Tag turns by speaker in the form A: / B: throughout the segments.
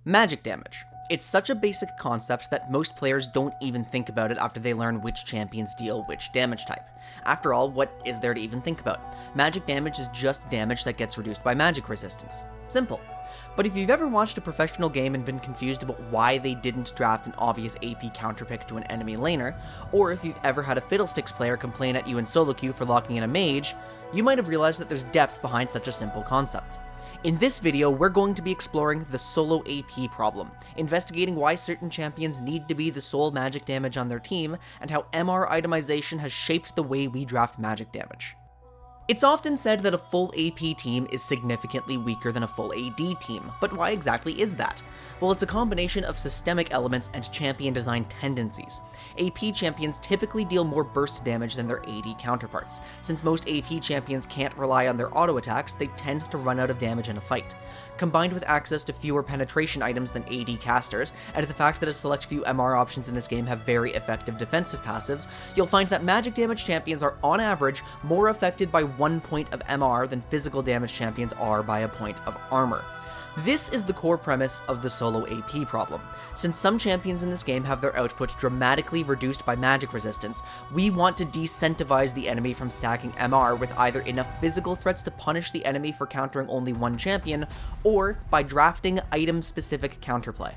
A: Magic damage. It's such a basic concept that most players don't even think about it after they learn which champions deal which damage type. After all, what is there to even think about? Magic damage is just damage that gets reduced by magic resistance. Simple. But if you've ever watched a professional game and been confused about why they didn't draft an obvious AP counterpick to an enemy laner, or if you've ever had a Fiddlesticks player complain at you in solo queue for locking in a mage, you might have realized that there's depth behind such a simple concept. In this video, we're going to be exploring the solo AP problem, investigating why certain champions need to be the sole magic damage on their team, and how MR Itemization has shaped the way we draft magic damage. It's often said that a full AP team is significantly weaker than a full AD team, but why exactly is that? Well, it's a combination of systemic elements and champion design tendencies. AP champions typically deal more burst damage than their AD counterparts. Since most AP champions can't rely on their auto attacks, they tend to run out of damage in a fight. Combined with access to fewer penetration items than AD casters, and the fact that a select few MR options in this game have very effective defensive passives, you'll find that magic damage champions are on average more affected by 1 point of MR than physical damage champions are by a point of armor. This is the core premise of the solo AP problem. Since some champions in this game have their output dramatically reduced by magic resistance, we want to decentivize the enemy from stacking MR with either enough physical threats to punish the enemy for countering only one champion, or by drafting item-specific counterplay.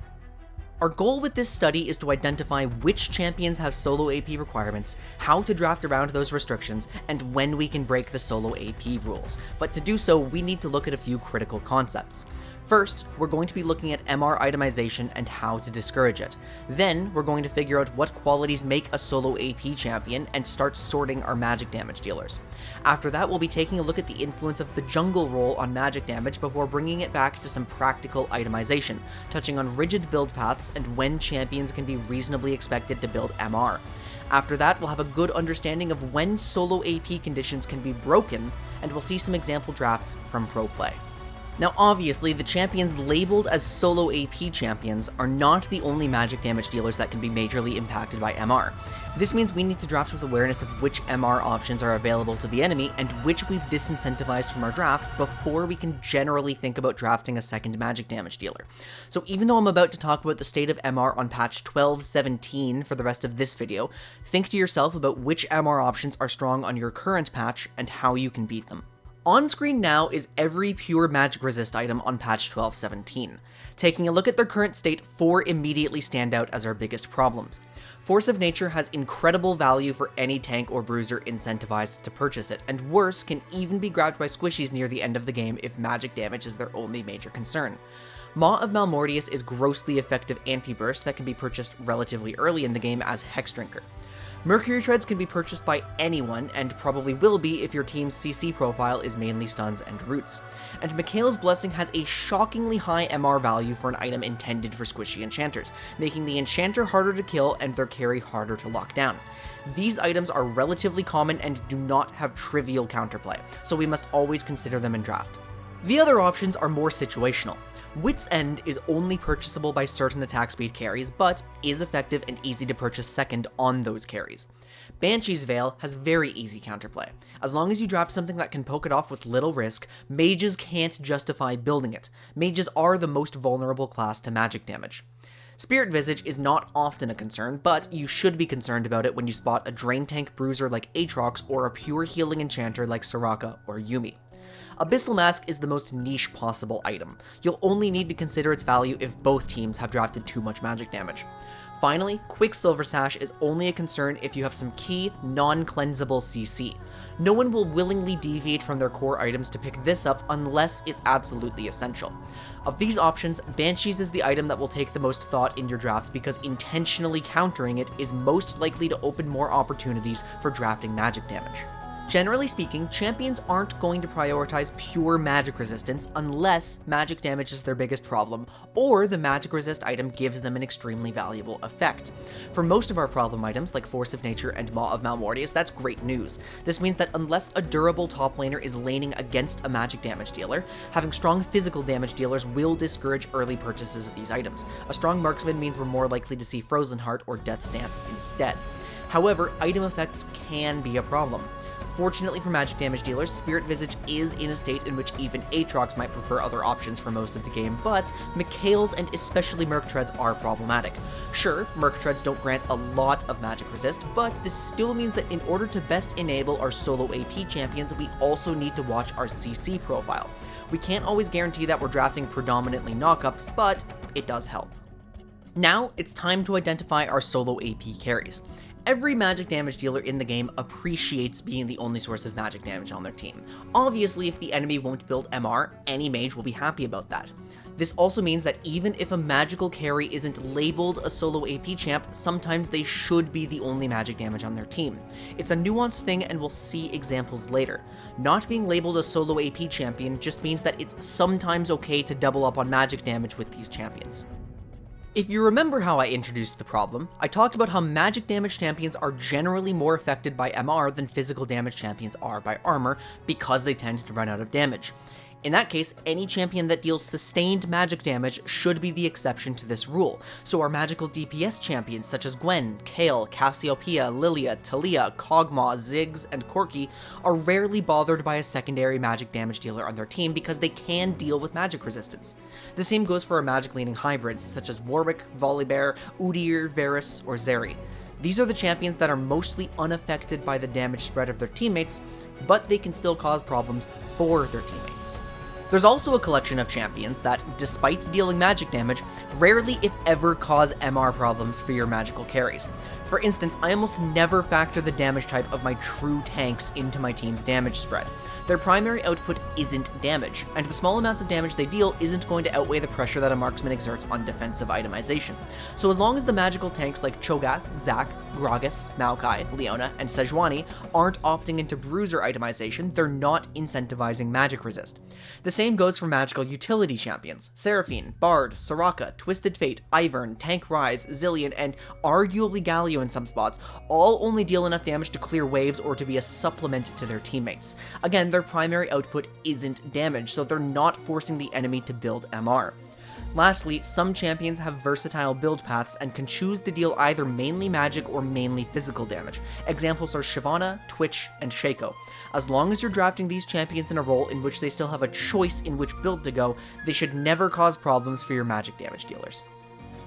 A: Our goal with this study is to identify which champions have solo AP requirements, how to draft around those restrictions, and when we can break the solo AP rules. But to do so, we need to look at a few critical concepts. First, we're going to be looking at MR itemization and how to discourage it. Then, we're going to figure out what qualities make a solo AP champion and start sorting our magic damage dealers. After that, we'll be taking a look at the influence of the jungle role on magic damage before bringing it back to some practical itemization, touching on rigid build paths and when champions can be reasonably expected to build MR. After that, we'll have a good understanding of when solo AP conditions can be broken, and we'll see some example drafts from pro play. Now obviously, the champions labeled as solo AP champions are not the only magic damage dealers that can be majorly impacted by MR. This means we need to draft with awareness of which MR options are available to the enemy and which we've disincentivized from our draft before we can generally think about drafting a second magic damage dealer. So even though I'm about to talk about the state of MR on patch 12.17 for the rest of this video, think to yourself about which MR options are strong on your current patch and how you can beat them. On screen now is every pure magic resist item on patch 12.17. Taking a look at their current state, 4 immediately stand out as our biggest problems. Force of Nature has incredible value for any tank or bruiser incentivized to purchase it, and worse, can even be grabbed by squishies near the end of the game if magic damage is their only major concern. Maw of Malmortius is grossly effective anti-burst that can be purchased relatively early in the game as Hex Drinker. Mercury Treads can be purchased by anyone, and probably will be if your team's CC profile is mainly stuns and roots. And Mikhail's Blessing has a shockingly high MR value for an item intended for squishy enchanters, making the enchanter harder to kill and their carry harder to lock down. These items are relatively common and do not have trivial counterplay, so we must always consider them in draft. The other options are more situational. Wit's End is only purchasable by certain attack speed carries, but is effective and easy to purchase second on those carries. Banshee's Veil has very easy counterplay. As long as you draft something that can poke it off with little risk, mages can't justify building it. Mages are the most vulnerable class to magic damage. Spirit Visage is not often a concern, but you should be concerned about it when you spot a Drain Tank Bruiser like Aatrox or a pure healing enchanter like Soraka or Yuumi. Abyssal Mask is the most niche possible item. You'll only need to consider its value if both teams have drafted too much magic damage. Finally, Quicksilver Sash is only a concern if you have some key, non-cleansable CC. No one will willingly deviate from their core items to pick this up unless it's absolutely essential. Of these options, Banshees is the item that will take the most thought in your draft because intentionally countering it is most likely to open more opportunities for drafting magic damage. Generally speaking, champions aren't going to prioritize pure magic resistance unless magic damage is their biggest problem, or the magic resist item gives them an extremely valuable effect. For most of our problem items, like Force of Nature and Maw of Malmortius, that's great news. This means that unless a durable top laner is laning against a magic damage dealer, having strong physical damage dealers will discourage early purchases of these items. A strong marksman means we're more likely to see Frozen Heart or Death Stance instead. However, item effects can be a problem. Fortunately for magic damage dealers, Spirit Visage is in a state in which even Aatrox might prefer other options for most of the game, but Mikaels and especially Merc Treads are problematic. Sure, Merc Treads don't grant a lot of magic resist, but this still means that in order to best enable our solo AP champions, we also need to watch our CC profile. We can't always guarantee that we're drafting predominantly knockups, but it does help. Now, it's time to identify our solo AP carries. Every magic damage dealer in the game appreciates being the only source of magic damage on their team. Obviously, if the enemy won't build MR, any mage will be happy about that. This also means that even if a magical carry isn't labeled a solo AP champ, sometimes they should be the only magic damage on their team. It's a nuanced thing and we'll see examples later. Not being labeled a solo AP champion just means that it's sometimes okay to double up on magic damage with these champions. If you remember how I introduced the problem, I talked about how magic damage champions are generally more affected by MR than physical damage champions are by armor because they tend to run out of damage. In that case, any champion that deals sustained magic damage should be the exception to this rule, so our magical DPS champions such as Gwen, Kayle, Cassiopeia, Lilia, Talia, Kog'Maw, Ziggs, and Corki are rarely bothered by a secondary magic damage dealer on their team because they can deal with magic resistance. The same goes for our magic-leaning hybrids such as Warwick, Volibear, Udyr, Varus, or Zeri. These are the champions that are mostly unaffected by the damage spread of their teammates, but they can still cause problems for their teammates. There's also a collection of champions that, despite dealing magic damage, rarely if ever cause MR problems for your magical carries. For instance, I almost never factor the damage type of my true tanks into my team's damage spread. Their primary output isn't damage, and the small amounts of damage they deal isn't going to outweigh the pressure that a marksman exerts on defensive itemization. So as long as the magical tanks like Cho'Gath, Zac, Gragas, Maokai, Leona, and Sejuani aren't opting into bruiser itemization, they're not incentivizing magic resist. The same goes for magical utility champions. Seraphine, Bard, Soraka, Twisted Fate, Ivern, Tank Rise, Zillion, and arguably Galio in some spots all only deal enough damage to clear waves or to be a supplement to their teammates. Again, their primary output isn't damage, so they're not forcing the enemy to build MR. Lastly, some champions have versatile build paths and can choose to deal either mainly magic or mainly physical damage. Examples are Shyvana, Twitch, and Shaco. As long as you're drafting these champions in a role in which they still have a choice in which build to go, they should never cause problems for your magic damage dealers.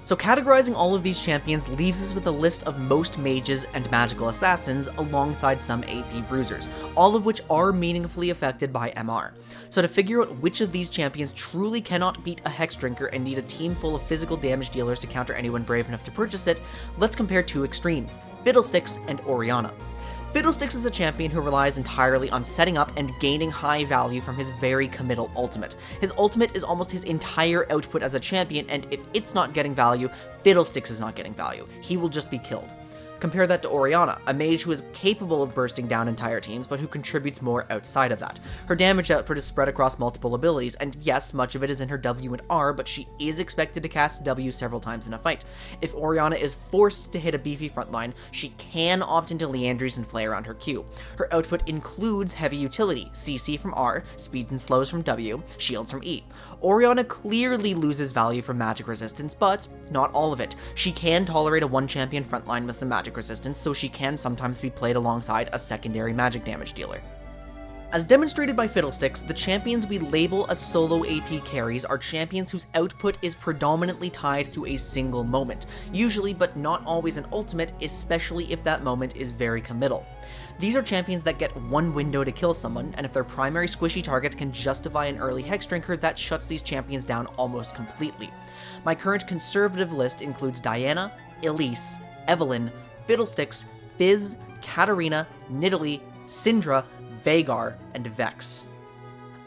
A: So categorizing all of these champions leaves us with a list of most mages and magical assassins alongside some AP bruisers, all of which are meaningfully affected by MR. So to figure out which of these champions truly cannot beat a Hex Drinker and need a team full of physical damage dealers to counter anyone brave enough to purchase it, let's compare two extremes, Fiddlesticks and Orianna. Fiddlesticks is a champion who relies entirely on setting up and gaining high value from his very committal ultimate. His ultimate is almost his entire output as a champion, and if it's not getting value, Fiddlesticks is not getting value. He will just be killed. Compare that to Orianna, a mage who is capable of bursting down entire teams, but who contributes more outside of that. Her damage output is spread across multiple abilities, and yes, much of it is in her W and R, but she is expected to cast W several times in a fight. If Orianna is forced to hit a beefy frontline, she can opt into Liandry's and play around her Q. Her output includes heavy utility, CC from R, speeds and slows from W, shields from E. Orianna clearly loses value from magic resistance, but not all of it. She can tolerate a one-champion frontline with some magic resistance, so she can sometimes be played alongside a secondary magic damage dealer. As demonstrated by Fiddlesticks, the champions we label as solo AP carries are champions whose output is predominantly tied to a single moment, usually but not always an ultimate, especially if that moment is very committal. These are champions that get one window to kill someone, and if their primary squishy target can justify an early Hex Drinker, that shuts these champions down almost completely. My current conservative list includes Diana, Elise, Evelynn, Fiddlesticks, Fizz, Katarina, Nidalee, Syndra, Veigar, and Vex.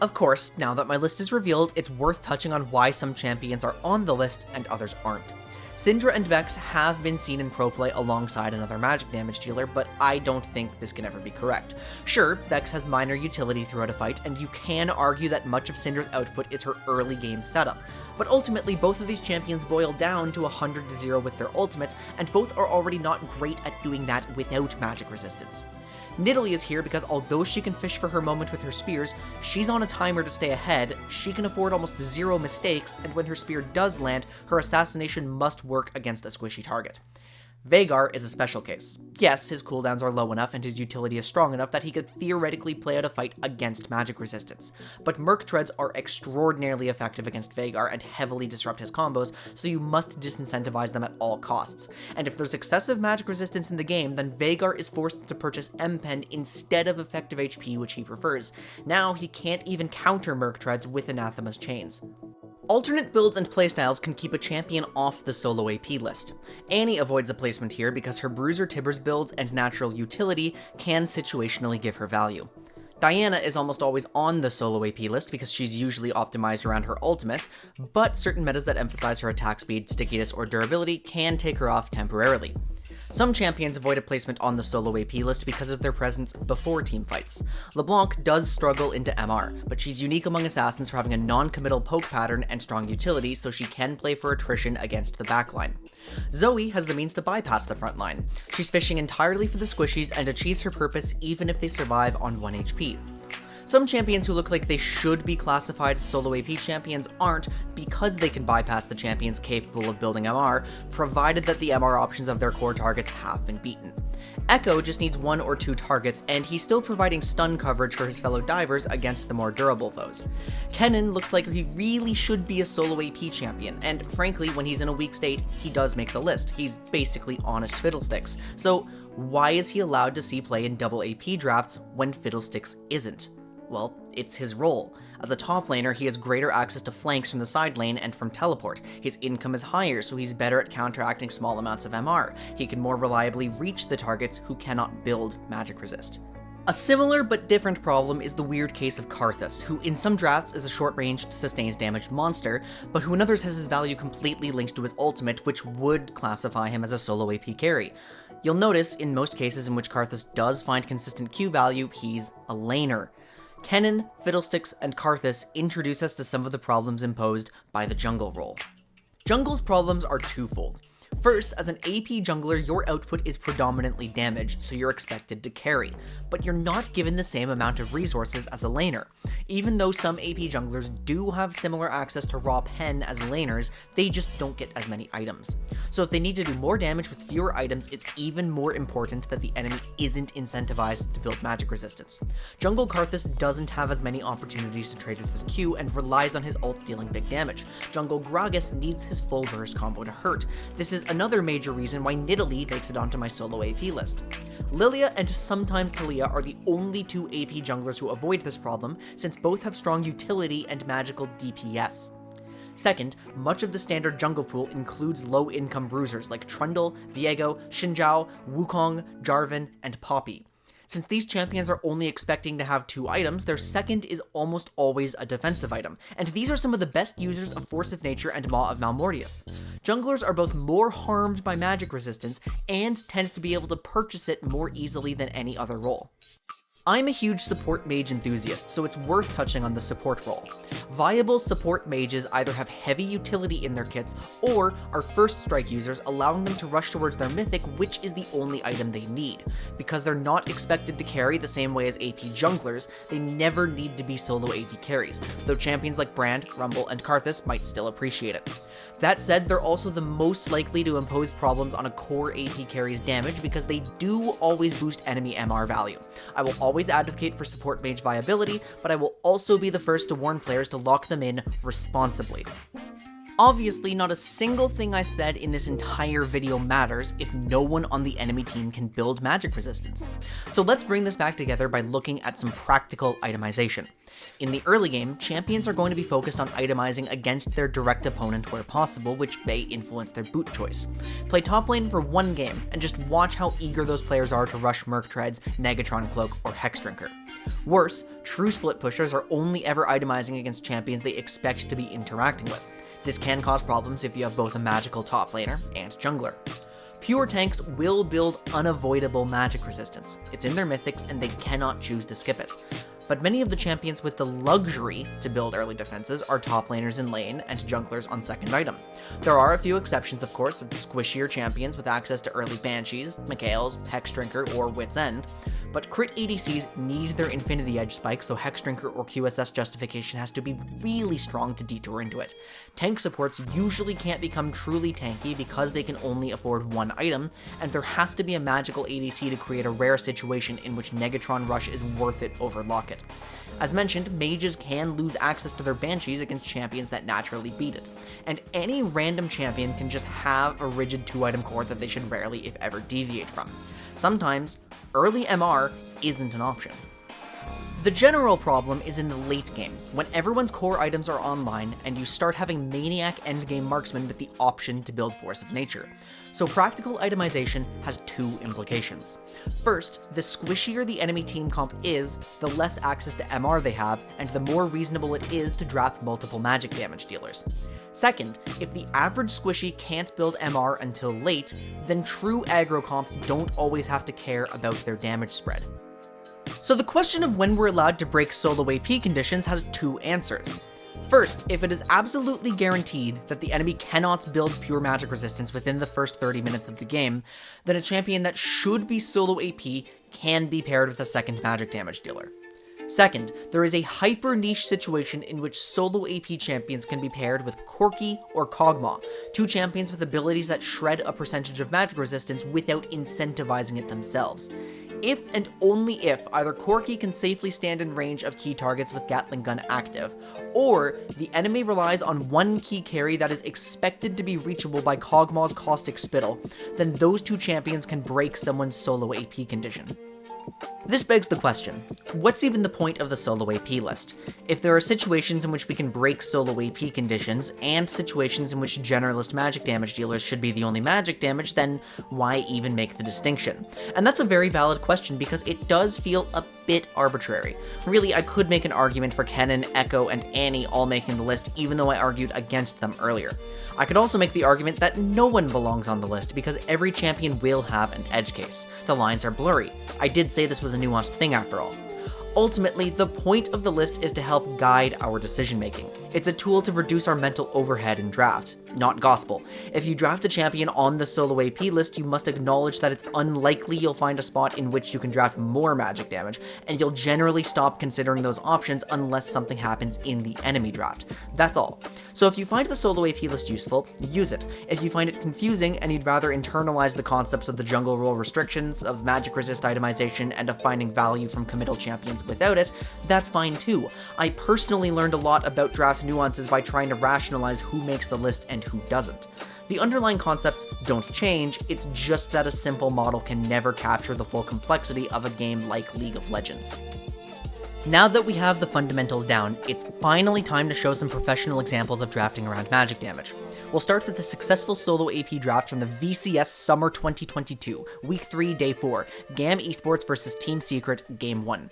A: Of course, now that my list is revealed, it's worth touching on why some champions are on the list and others aren't. Syndra and Vex have been seen in pro play alongside another magic damage dealer, but I don't think this can ever be correct. Sure, Vex has minor utility throughout a fight, and you can argue that much of Syndra's output is her early game setup, but ultimately both of these champions boil down to 100-0 with their ultimates, and both are already not great at doing that without magic resistance. Nidalee is here because although she can fish for her moment with her spears, she's on a timer to stay ahead, she can afford almost zero mistakes, and when her spear does land, her assassination must work against a squishy target. Veigar is a special case. Yes, his cooldowns are low enough and his utility is strong enough that he could theoretically play out a fight against magic resistance, but Merc Treads are extraordinarily effective against Veigar and heavily disrupt his combos, so you must disincentivize them at all costs. And if there's excessive magic resistance in the game, then Veigar is forced to purchase M-Pen instead of effective HP, which he prefers. Now he can't even counter Merc Treads with Anathema's chains. Alternate builds and playstyles can keep a champion off the solo AP list. Annie avoids a placement here because her Bruiser Tibbers builds and natural utility can situationally give her value. Diana is almost always on the solo AP list because she's usually optimized around her ultimate, but certain metas that emphasize her attack speed, stickiness, or durability can take her off temporarily. Some champions avoid a placement on the solo AP list because of their presence before teamfights. LeBlanc does struggle into MR, but she's unique among assassins for having a non-committal poke pattern and strong utility, so she can play for attrition against the backline. Zoe has the means to bypass the front line. She's fishing entirely for the squishies and achieves her purpose even if they survive on 1 HP. Some champions who look like they should be classified as solo AP champions aren't because they can bypass the champions capable of building MR, provided that the MR options of their core targets have been beaten. Echo just needs 1 or 2 targets, and he's still providing stun coverage for his fellow divers against the more durable foes. Kennen looks like he really should be a solo AP champion, and frankly, when he's in a weak state, he does make the list. He's basically honest Fiddlesticks. So why is he allowed to see play in double AP drafts when Fiddlesticks isn't? Well, it's his role. As a top laner, he has greater access to flanks from the side lane and from teleport. His income is higher, so he's better at counteracting small amounts of MR. He can more reliably reach the targets who cannot build magic resist. A similar but different problem is the weird case of Karthus, who in some drafts is a short-ranged, sustained damage monster, but who in others has his value completely linked to his ultimate, which would classify him as a solo AP carry. You'll notice, in most cases in which Karthus does find consistent Q value, he's a laner. Kennen, Fiddlesticks, and Karthus introduce us to some of the problems imposed by the jungle role. Jungle's problems are twofold. First, as an AP jungler, your output is predominantly damage, so you're expected to carry, but you're not given the same amount of resources as a laner. Even though some AP junglers do have similar access to raw pen as laners, they just don't get as many items. So if they need to do more damage with fewer items, it's even more important that the enemy isn't incentivized to build magic resistance. Jungle Karthus doesn't have as many opportunities to trade with his Q and relies on his ult dealing big damage. Jungle Gragas needs his full burst combo to hurt. This is another major reason why Nidalee makes it onto my solo AP list. Lilia and sometimes Talia are the only 2 AP junglers who avoid this problem, since both have strong utility and magical DPS. Second, much of the standard jungle pool includes low-income bruisers like Trundle, Viego, Xinjiao, Wukong, Jarvan, and Poppy. Since these champions are only expecting to have 2 items, their second is almost always a defensive item, and these are some of the best users of Force of Nature and Maw of Malmortius. Junglers are both more harmed by magic resistance and tend to be able to purchase it more easily than any other role. I'm a huge support mage enthusiast, so it's worth touching on the support role. Viable support mages either have heavy utility in their kits, or are first strike users, allowing them to rush towards their mythic, which is the only item they need. Because they're not expected to carry the same way as AP junglers, they never need to be solo AP carries, though champions like Brand, Rumble, and Karthus might still appreciate it. That said, they're also the most likely to impose problems on a core AP carry's damage because they do always boost enemy MR value. I will always advocate for support mage viability, but I will also be the first to warn players to lock them in responsibly. Obviously, not a single thing I said in this entire video matters if no one on the enemy team can build magic resistance. So let's bring this back together by looking at some practical itemization. In the early game, champions are going to be focused on itemizing against their direct opponent where possible, which may influence their boot choice. Play top lane for 1 game, and just watch how eager those players are to rush Merc Treads, Negatron Cloak, or Hex Drinker. Worse, true split pushers are only ever itemizing against champions they expect to be interacting with. This can cause problems if you have both a magical top laner and jungler. Pure tanks will build unavoidable magic resistance. It's in their mythics and they cannot choose to skip it. But many of the champions with the luxury to build early defenses are top laners in lane and junglers on second item. There are a few exceptions, of course, of squishier champions with access to early Banshees, Mikhails, Hex Drinker, or Wit's End, but crit ADCs need their Infinity Edge spike, so Hexdrinker or QSS justification has to be really strong to detour into it. Tank supports usually can't become truly tanky because they can only afford one item, and there has to be a magical ADC to create a rare situation in which Negatron Rush is worth it over Locket. As mentioned, mages can lose access to their Banshees against champions that naturally beat it, and any random champion can just have a rigid 2-item core that they should rarely, if ever, deviate from. Sometimes, early MR isn't an option. The general problem is in the late game, when everyone's core items are online and you start having Maniac endgame marksmen with the option to build Force of Nature. So practical itemization has two implications. First, the squishier the enemy team comp is, the less access to MR they have, and the more reasonable it is to draft multiple magic damage dealers. Second, if the average squishy can't build MR until late, then true aggro comps don't always have to care about their damage spread. So the question of when we're allowed to break solo AP conditions has two answers. First, if it is absolutely guaranteed that the enemy cannot build pure magic resistance within the first 30 minutes of the game, then a champion that should be solo AP can be paired with a second magic damage dealer. Second, there is a hyper niche situation in which solo AP champions can be paired with Corki or Kog'Maw, two champions with abilities that shred a percentage of magic resistance without incentivizing it themselves. If and only if either Corki can safely stand in range of key targets with Gatling Gun active, or the enemy relies on one key carry that is expected to be reachable by Kog'Maw's Caustic Spittle, then those two champions can break someone's solo AP condition. This begs the question, what's even the point of the solo AP list? If there are situations in which we can break solo AP conditions, and situations in which generalist magic damage dealers should be the only magic damage, then why even make the distinction? And that's a very valid question because it does feel a bit arbitrary. Really, I could make an argument for Kennen, Echo, and Annie all making the list even though I argued against them earlier. I could also make the argument that no one belongs on the list because every champion will have an edge case. The lines are blurry. I did say this was a nuanced thing after all. Ultimately, the point of the list is to help guide our decision making. It's a tool to reduce our mental overhead in draft, not gospel. If you draft a champion on the solo AP list, you must acknowledge that it's unlikely you'll find a spot in which you can draft more magic damage, and you'll generally stop considering those options unless something happens in the enemy draft. That's all. So if you find the solo AP list useful, use it. If you find it confusing and you'd rather internalize the concepts of the jungle role restrictions, of magic resist itemization, and of finding value from committal champions without it, that's fine too. I personally learned a lot about draft nuances by trying to rationalize who makes the list and who doesn't. The underlying concepts don't change, it's just that a simple model can never capture the full complexity of a game like League of Legends. Now that we have the fundamentals down, it's finally time to show some professional examples of drafting around magic damage. We'll start with the successful solo AP draft from the VCS Summer 2022, Week 3, Day 4, GAM Esports vs Team Secret, Game 1.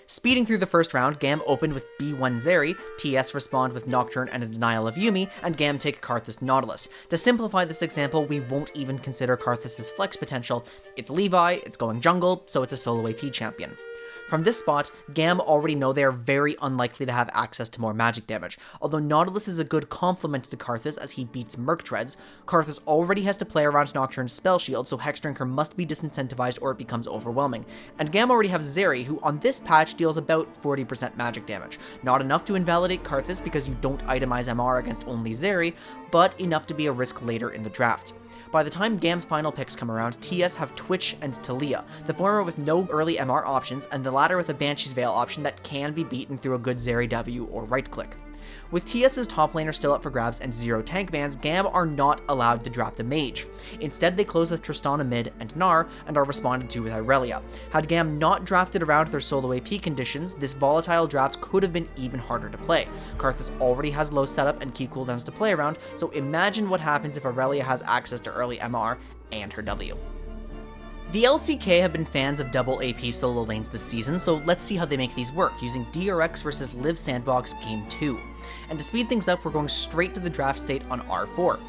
A: Speeding through the first round, GAM opened with B1 Zeri, TS respond with Nocturne and a Denial of Yuumi, and GAM take Karthus Nautilus. To simplify this example, we won't even consider Karthus' flex potential. It's Levi, it's going jungle, so it's a solo AP champion. From this spot, GAM already know they are very unlikely to have access to more magic damage. Although Nautilus is a good complement to Karthus as he beats Merc Treads, Karthus already has to play around Nocturne's spell shield, so Hexdrinker must be disincentivized or it becomes overwhelming. And GAM already have Zeri, who on this patch deals about 40% magic damage. Not enough to invalidate Karthus because you don't itemize MR against only Zeri, but enough to be a risk later in the draft. By the time GAM's final picks come around, TS have Twitch and Talia, the former with no early MR options, and the latter with a Banshee's Veil option that can be beaten through a good Zeri W or right-click. With TS's top laner still up for grabs and 0 tank bans, GAM are not allowed to draft a mage. Instead, they close with Tristana mid and Gnar, and are responded to with Irelia. Had GAM not drafted around their solo AP conditions, this volatile draft could have been even harder to play. Karthus already has low setup and key cooldowns to play around, so imagine what happens if Irelia has access to early MR and her W. The LCK have been fans of double AP solo lanes this season, so let's see how they make these work, using DRX vs Live Sandbox Game 2. And to speed things up, we're going straight to the draft state on R4.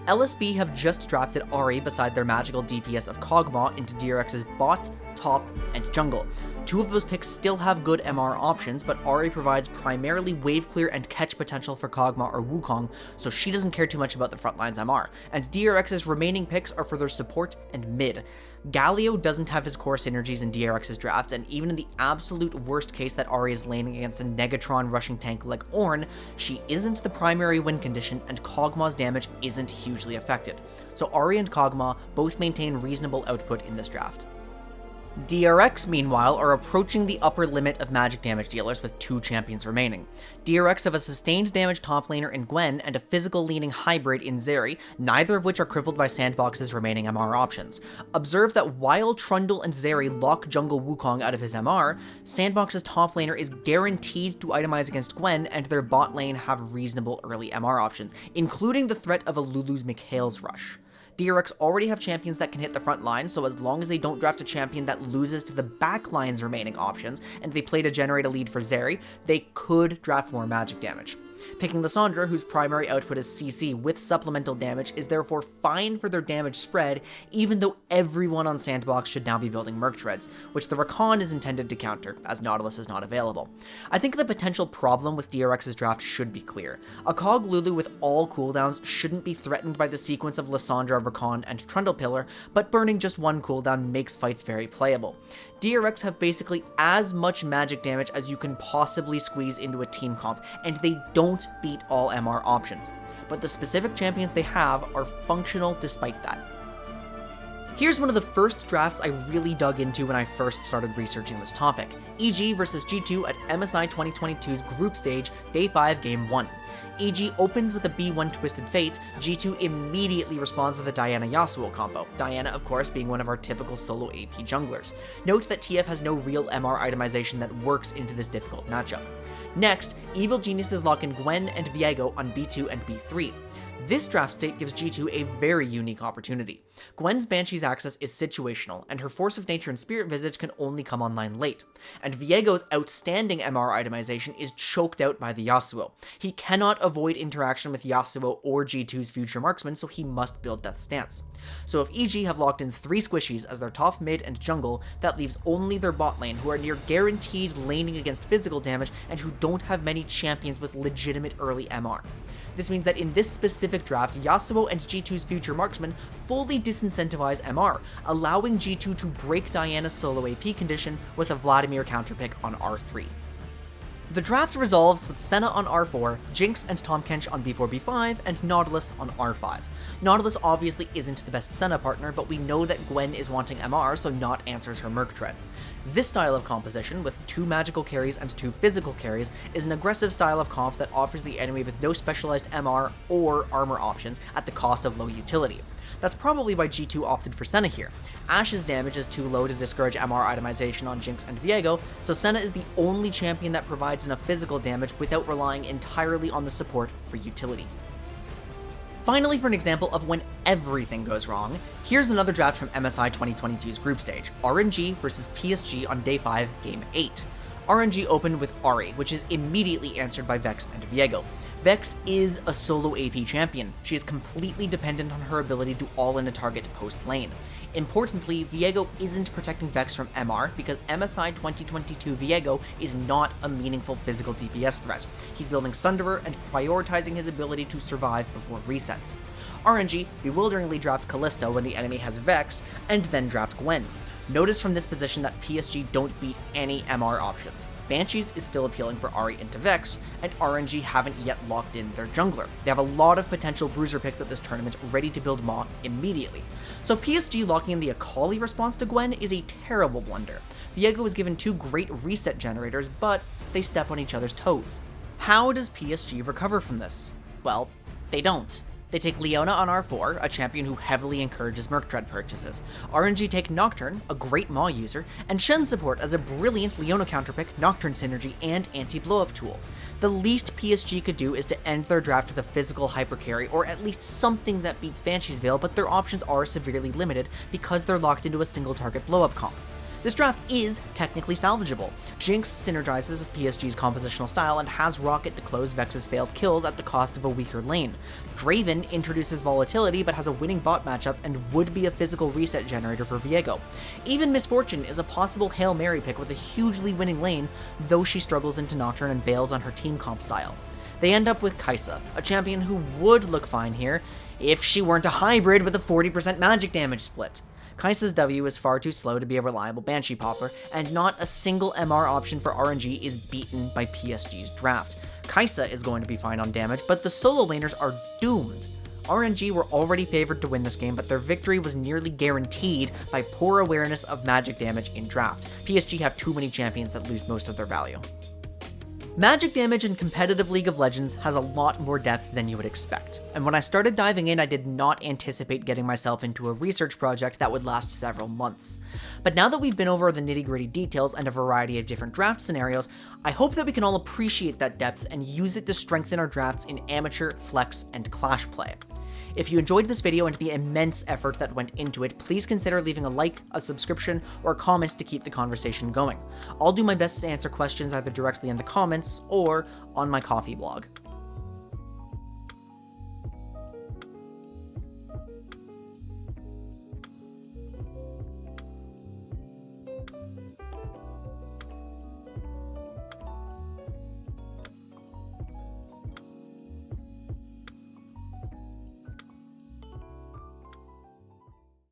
A: LSB have just drafted Ahri beside their magical DPS of Kog'Maw into DRX's bot, top, and jungle. 2 of those picks still have good MR options, but Ahri provides primarily wave clear and catch potential for Kog'Maw or Wukong, so she doesn't care too much about the frontline's MR, and DRX's remaining picks are for their support and mid. Galio doesn't have his core synergies in DRX's draft, and even in the absolute worst case that Ahri is laning against a Negatron rushing tank like Ornn, she isn't the primary win condition, and Kog'Maw's damage isn't hugely affected. So Ahri and Kog'Maw both maintain reasonable output in this draft. DRX, meanwhile, are approaching the upper limit of magic damage dealers with 2 champions remaining. DRX have a sustained damage top laner in Gwen and a physical-leaning hybrid in Zeri, neither of which are crippled by Sandbox's remaining MR options. Observe that while Trundle and Zeri lock jungle Wukong out of his MR, Sandbox's top laner is guaranteed to itemize against Gwen, and their bot lane have reasonable early MR options, including the threat of a Lulu's Mikhail's rush. DRX already have champions that can hit the front line, so as long as they don't draft a champion that loses to the back line's remaining options, and they play to generate a lead for Zeri, they could draft more magic damage. Picking Lissandra, whose primary output is CC with supplemental damage, is therefore fine for their damage spread, even though everyone on Sandbox should now be building Merc Treads, which the Rakan is intended to counter, as Nautilus is not available. I think the potential problem with DRX's draft should be clear. A Cog Lulu with all cooldowns shouldn't be threatened by the sequence of Lissandra, Rakan, and Trundle Pillar, but burning just one cooldown makes fights very playable. DRX have basically as much magic damage as you can possibly squeeze into a team comp, and they don't beat all MR options. But the specific champions they have are functional despite that. Here's one of the first drafts I really dug into when I first started researching this topic. EG versus G2 at MSI 2022's group stage, Day 5, Game 1. EG opens with a B1 Twisted Fate, G2 immediately responds with a Diana Yasuo combo, Diana of course being one of our typical solo AP junglers. Note that TF has no real MR itemization that works into this difficult matchup. Next, Evil Geniuses lock in Gwen and Viego on B2 and B3. This draft state gives G2 a very unique opportunity. Gwen's Banshee's access is situational, and her Force of Nature and Spirit Visage can only come online late. And Viego's outstanding MR itemization is choked out by the Yasuo. He cannot avoid interaction with Yasuo or G2's future marksman, so he must build Death Stance. So if EG have locked in 3 squishies as their top, mid, and jungle, that leaves only their bot lane, who are near guaranteed laning against physical damage and who don't have many champions with legitimate early MR. This means that in this specific draft, Yasuo and G2's future marksmen fully disincentivize MR, allowing G2 to break Diana's solo AP condition with a Vladimir counterpick on R3. The draft resolves with Senna on R4, Jinx and Tahm Kench on B4-B5, and Nautilus on R5. Nautilus obviously isn't the best Senna partner, but we know that Gwen is wanting MR, so Naut answers her Merc Treads. This style of composition, with 2 magical carries and 2 physical carries, is an aggressive style of comp that offers the enemy with no specialized MR or armor options at the cost of low utility. That's probably why G2 opted for Senna here. Ashe's damage is too low to discourage MR itemization on Jinx and Viego, so Senna is the only champion that provides enough physical damage without relying entirely on the support for utility. Finally, for an example of when everything goes wrong, here's another draft from MSI 2022's group stage, RNG versus PSG on Day 5, Game 8. RNG opened with Ahri, which is immediately answered by Vex and Viego. Vex is a solo AP champion. She is completely dependent on her ability to all-in a target post-lane. Importantly, Viego isn't protecting Vex from MR because MSI 2022 Viego is not a meaningful physical DPS threat. He's building Sunderer and prioritizing his ability to survive before resets. RNG bewilderingly drafts Kalista when the enemy has Vex, and then draft Gwen. Notice from this position that PSG don't beat any MR options. Banshees is still appealing for Ahri into Vex, and RNG haven't yet locked in their jungler. They have a lot of potential bruiser picks at this tournament ready to build Maw immediately. So PSG locking in the Akali response to Gwen is a terrible blunder. Viego is given 2 great reset generators, but they step on each other's toes. How does PSG recover from this? Well, they don't. They take Leona on R4, a champion who heavily encourages Merc Tread purchases. RNG take Nocturne, a great Maw user, and Shen support as a brilliant Leona counterpick, Nocturne synergy, and anti-blow-up tool. The least PSG could do is to end their draft with a physical hypercarry, or at least something that beats Banshee's Veil, but their options are severely limited because they're locked into a single target blow-up comp. This draft is technically salvageable. Jinx synergizes with PSG's compositional style and has Rocket to close Vex's failed kills at the cost of a weaker lane. Draven introduces volatility but has a winning bot matchup and would be a physical reset generator for Viego. Even Misfortune is a possible Hail Mary pick with a hugely winning lane, though she struggles into Nocturne and bails on her team comp style. They end up with Kai'Sa, a champion who would look fine here if she weren't a hybrid with a 40% magic damage split. Kai'Sa's W is far too slow to be a reliable Banshee popper, and not a single MR option for RNG is beaten by PSG's draft. Kai'Sa is going to be fine on damage, but the solo laners are doomed. RNG were already favored to win this game, but their victory was nearly guaranteed by poor awareness of magic damage in draft. PSG have too many champions that lose most of their value. Magic damage in competitive League of Legends has a lot more depth than you would expect, and when I started diving in, I did not anticipate getting myself into a research project that would last several months. But now that we've been over the nitty-gritty details and a variety of different draft scenarios, I hope that we can all appreciate that depth and use it to strengthen our drafts in amateur, flex, and clash play. If you enjoyed this video and the immense effort that went into it, please consider leaving a like, a subscription, or a comment to keep the conversation going. I'll do my best to answer questions either directly in the comments or on my Ko-fi blog.